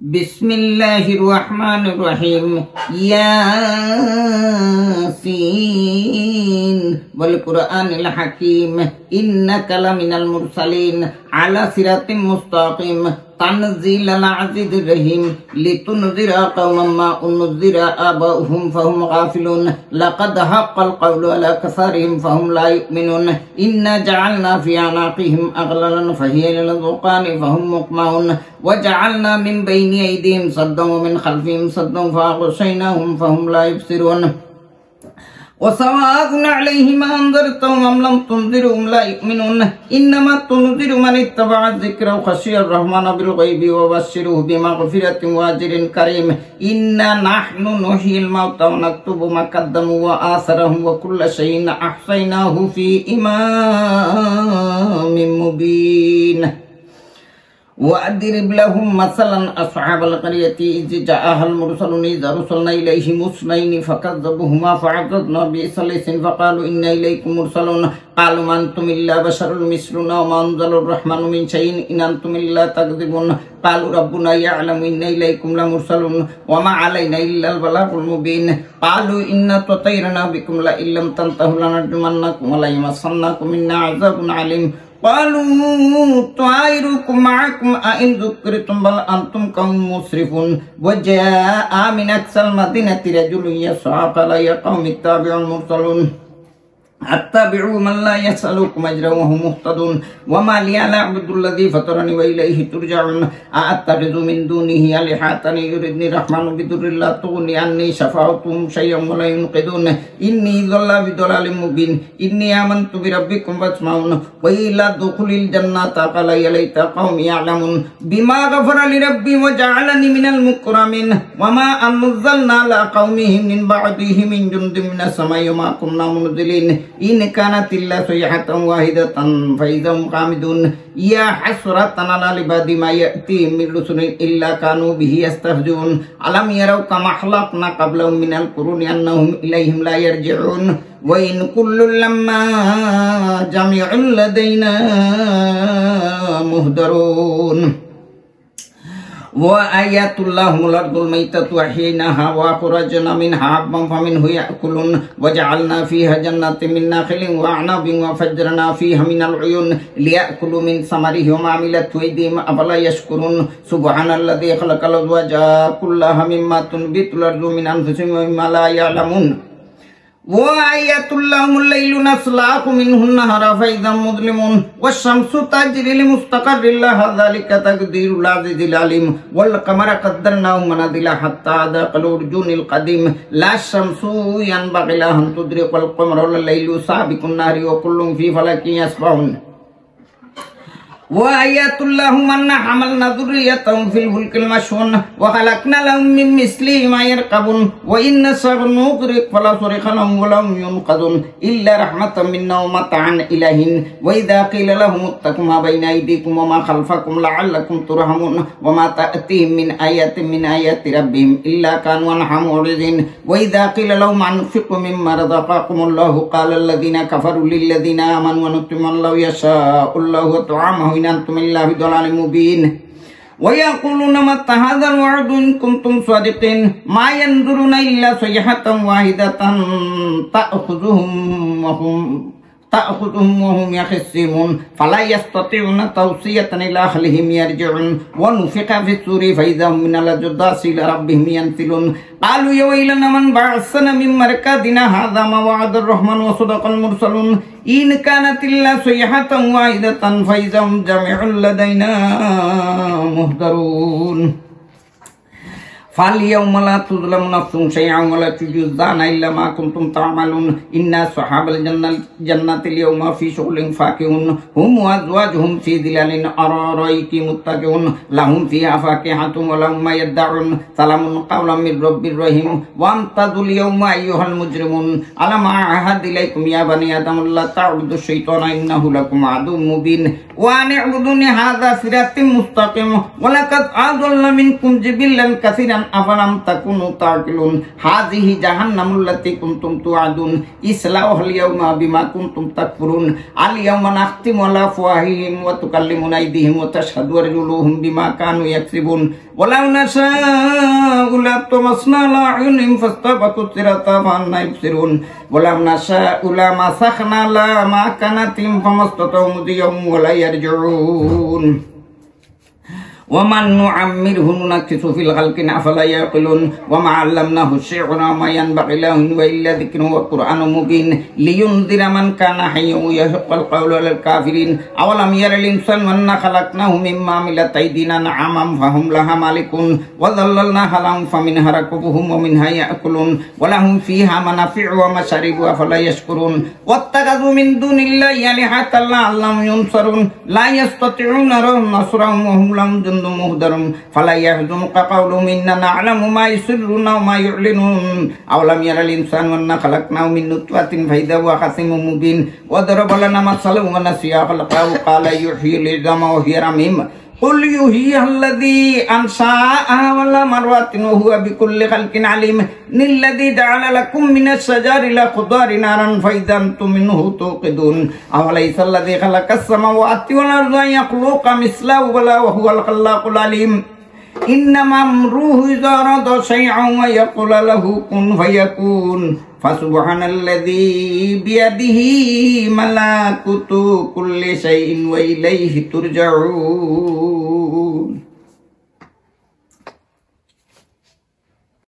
बिस्मिल्लाहिर्रहमानिर्रहीम यासीन वल कुरआनिल हकीम इन्नका लमिनल मुरसलीन अला सिरातिम मुस्तकीम तन्ज़ीलल अज़ीज़िर रहीम लितुनज़िरा कौमम मा उनज़िरा आबाउहुम फहुम गाफिलून लक़द हक़्क़ल क़ौलु अला अक्सरिहिम फहुम ला युमिनून इन्ना जअलना फ़ी अनाक़िहिम अग़लालन फ़हिय इलल-ज़ुक़ानि फहुम मुक़माऊन वजअलना मिन बैनि अयदीहिम सद्दन व मिन ख़ल्फ़िहिम सद्दन फ़अग़शयनाहुम फहुम ला युबसिरून वसवाअ अलैहिम अनज़रतहुम अम लम तुनज़िरहुम ला युमिनून इन्नमा तुनज़िरु मन इत्तबअ ज़िक्र व ख़शियर रहमान बिल-ग़ैबि व बश्शिरहु बिमग़फ़िरतिन व अज्रिन करीम इन्ना नहनु नुह्यिल मौता व नक्तुबु मा क़द्दमू व आसरहुम व कुल्ल शैइन अहसयनाहु फ़ी इमामिन मुबीन वअद्रिब लहुम मसलन अस्हाबल क़रियति इज़ जाअहल मुरसलून इज़ अरसलना इलैहिम मुस्नैनि फ़कज़्ज़बूहुमा फ़अज़ज़ज़ना बिसलिसिन फ़क़ालू इन्ना इलैकुम मुरसलून क़ालू मा अंतुम इल्ला बशरुन मिस्लुना व मा अंज़लर रहमानु मिन शैइन इन अंतुम इल्ला तकज़िबून क़ालू रब्बुना यअलमु इन्ना इलैकुम लमुरसलून व मा अलैना इल्लल बलागुल मुबीन क़ालू इन्ना ततय्यरना बिकुम ला इल्लम तंतहू लनरजुमन्नकुम व ला यमस्सन्नकुम मिन्ना अज़ाबुन अलीम क़ालू ताइरुकुम मअकुम अइन ज़ुक्रितुम बल अंतुम कौमुन मुस्रिफून वजाअ मिन अक़सल मदीनति रजुलुन यसअ क़ाल या क़ौमि इत्तबिऊल मुरसलून अत्तबिऊ मन ला यसअलुकुम अजरन व हुम मुहतदून वमा लिया ला अअबुदुल्लज़ी फ़तरनी व इलैहि तुरजऊन अअत्तख़िज़ु मिन दूनिहि आलिहतन युरिदुनि रहमानु बिदुर्रिन ला तुग़नि अन्नी शफ़ाअतुहुम शय'अन व ला युनक़िज़ून इन्नी ज़ल्ला बिदलालिम मुबीन इन्नी आमन्तु बिरब्बिकुम फ़स्मऊन व इला दुख़ुलिल जन्नता क़ाल या लैता क़ौमी यअलमून बिमा ग़फ़रा लि रब्बी व जअलनी मिनल मुकरमीन वमा अनज़लना ला क़ौमिहि मिन बअदिहि मिन जुन्दिन मिनस समाइ व मा कुन्ना मुनज़िलीन इन कानत इल्ला सयहतन वाहिदतन फइज़ा हुम क़ामिदून या हस्रतन अला इबादी मा यअतीहिम मिन रुसुलिन इल्ला कानू बिही यस्तहज़िऊन अलम यरौ कमा ख़लक़ना क़ब्लहुम मिनल क़ुरूनि अन्नहुम इलैहिम ला यरजिऊन व इन कुल्लुन लम्मा जमीउन लदैना मुहदरून वआयतुल्लाहुल अर्दुल मैततु अहयैनाहा व अख़रजना मिन्हा हब्बन फमिन्हु यअकुलून वजअलना फ़ीहा जन्नातिन मिन नख़िलिन व अअनाबिन व फज्जरना फ़ीहा मिनल उयून लियअकुलू मिन समरिहि व मा अमिलतहु अयदीहिम अफ़ला यशकुरून सुब्हानल्लज़ी ख़लक़ल अज़वाजा कुल्लहा मिम्मा तुनबितुल अर्दु मिन अनफुसिहिम व मिम्मा ला यअलमून वआयतुल्लाहुल लैलु नस्लखु मिन्हु अन्नहारा फ़इज़ा मुज़लिमून वश्शम्सु तजरी लिमुस्तक़र्रिन लहा ज़ालिका तक़दीरुल अज़ीज़िल अलीम वल क़मरा क़द्दरनाहु मनाज़िला हत्ता अज़ाक़ल उर्जूनिल क़दीम ला शम्सु यनबग़ी लहा अन तुदरिकल क़मरा वल लैलु साबिक़ुन नहारि व कुल्लुन फ़ी फ़लकिन यस्बहून वआयतुल्लाहुम अन्ना हमलना ज़ुर्रियतहुम फ़िल फ़ुल्किल मशहून व ख़लक़ना लहुम मिन मिस्लिहि मा यरकबून व इन नशअ नुग़रिक़ फ़ला सरिख़ लहुम व ला हुम युनक़ज़ून इल्ला रहमतम मिन्ना व मताअन इला हिन व इज़ा क़ीला लहुम इत्तक़ू मा बैना अयदीकुम व मा ख़ल्फ़कुम लअल्लकुम तुरहमून व मा तअतीहिम मिन आयाति रब्बिहिम इल्ला कानू अन्हा मुअरिज़ीन व इज़ा क़ीला लहुम अन्फ़िक़ू मिम्मा रज़क़कुमुल्लाहु क़ाला अल्लज़ीना कफ़रू लिल्लज़ीना आमनू अनुतिम्मु लौ यशाअुल्लाहु तअमहु इन अंतुम इल्ला फी ज़लालिम मुबीन वयक़ूलून मत्ता हाज़ल वअदु इन कुंतुम सादिक़ीन मा यंज़ुरूना इल्ला सयहतन वाहिदतन तअख़ुज़ुहुम व हुम यख़िस्सिमून फ़ला यस्ततिऊन तौसियतन इला अहलिहिम यरजिऊन व नुफ़िख़ फ़िस्सूरि फ़इज़ा हुम मिनल अजदासि इला रब्बिहिम यंसिलून क़ालू या वैलना मन बअसना मिन मरक़दिना हाज़ा मा वअदर रहमानु व सदक़ल मुरसलून इन कानत इल्ला सयहतन वाहिदतन फ़इज़ा हुम जमीउन लदैना मुहदरून फ़ाल-यौम ला तुज़लमु नफ़्सुन शैअन व ला तुजज़ौना इल्ला मा कुंतुम तअमलून इन्ना अस्हाबल जन्नति अल-यौमा फ़ी शुग़ुलिन फ़ाकिहून हुम व अज़वाजुहुम फ़ी ज़िलालिन अराराइकि मुत्तकिऊन लहुम फ़ीहा फ़ाकिहतुन व लहुम मा यद्दऊन सलामुन क़ौलन मिन रब्बिर रहीम वम्ताज़ुल यौमा अय्युहल मुजरिमून अलम अअहद इलैकुम या बनी आदम अल्ला तअबुदु शैतान इन्नहु लकुम अदुव्वुम मुबीन व अन अअबुदूनी हाज़ा सिरातुम मुस्तक़ीम व लक़द अज़ल्ला मिनकुम जिबिल्लन कसीरन শাইআন আফালাম তাকুনু তাকিলুন হাযিহি জাহান্নামুল লাতী কুনতুম তুআদুন ইসলাউহাল ইয়াওমা বিমা কুনতুম তাকফুরুন আল ইয়াওমা নাখতিমু আলা আফওয়াহিহিম ওয়া তুকাল্লিমুনা আইদিহিম ওয়া তাশহাদু আরজুলুহুম বিমা কানু ইয়াকসিবুন ওয়ালাউ নাশাউ লাতামাসনা আলা আ'য়ুনিহিম ফাস্তাবাকু সিরাতা ফাআন্না ইবসিরুন ওয়ালাউ নাশাউ লামাসাখনা লা মা কানাতিম ফামাস্তাতাউ মুদিয়াম ওয়া লা ইয়ারজিউন ومن نعمره ننكسه في الخلق أفلا يعقلون وما علمناه الشعر وما ينبغي له إلا ذكر وقرآن مبين لينذر من كان حيا ويحق القول على الكافرين أولم ير الإنسان أنا خلقناه مما عملت أيدينا نعما فهم لها مالكون وظللناها لهم فمنها ركوبهم ومنها يأكلون ولهم فيها منافع ومشارب أفلا يشكرون واتخذوا من دون الله آلهة لعلهم ينصرون لا يستطيعون نصرهم وهم لهم جند مهدرون فلا يحزنك قولهم إننا نعلم ما يسرون وما يعلنون أولم ير الإنسان أنا خلقناه من نطفة فإذا هو خصيم مبين وضرب لنا مثلا ونسي خلقه قال يحيي العظام وهي رميم قل يحييها الذي أنشأها أول مرة وهو بكل خلق عليم الذي جعل لكم من الشجر الأخضر نارا فإذا أنتم منه توقدون أوليس الذي خلق السماوات والأرض يخلق مثله بلى وهو الخلاق العليم إنما أمره إذا أراد شيئا ويقول له كن فيكون فسبحان الذي بيده ملكوت كل شيء وإليه ترجعون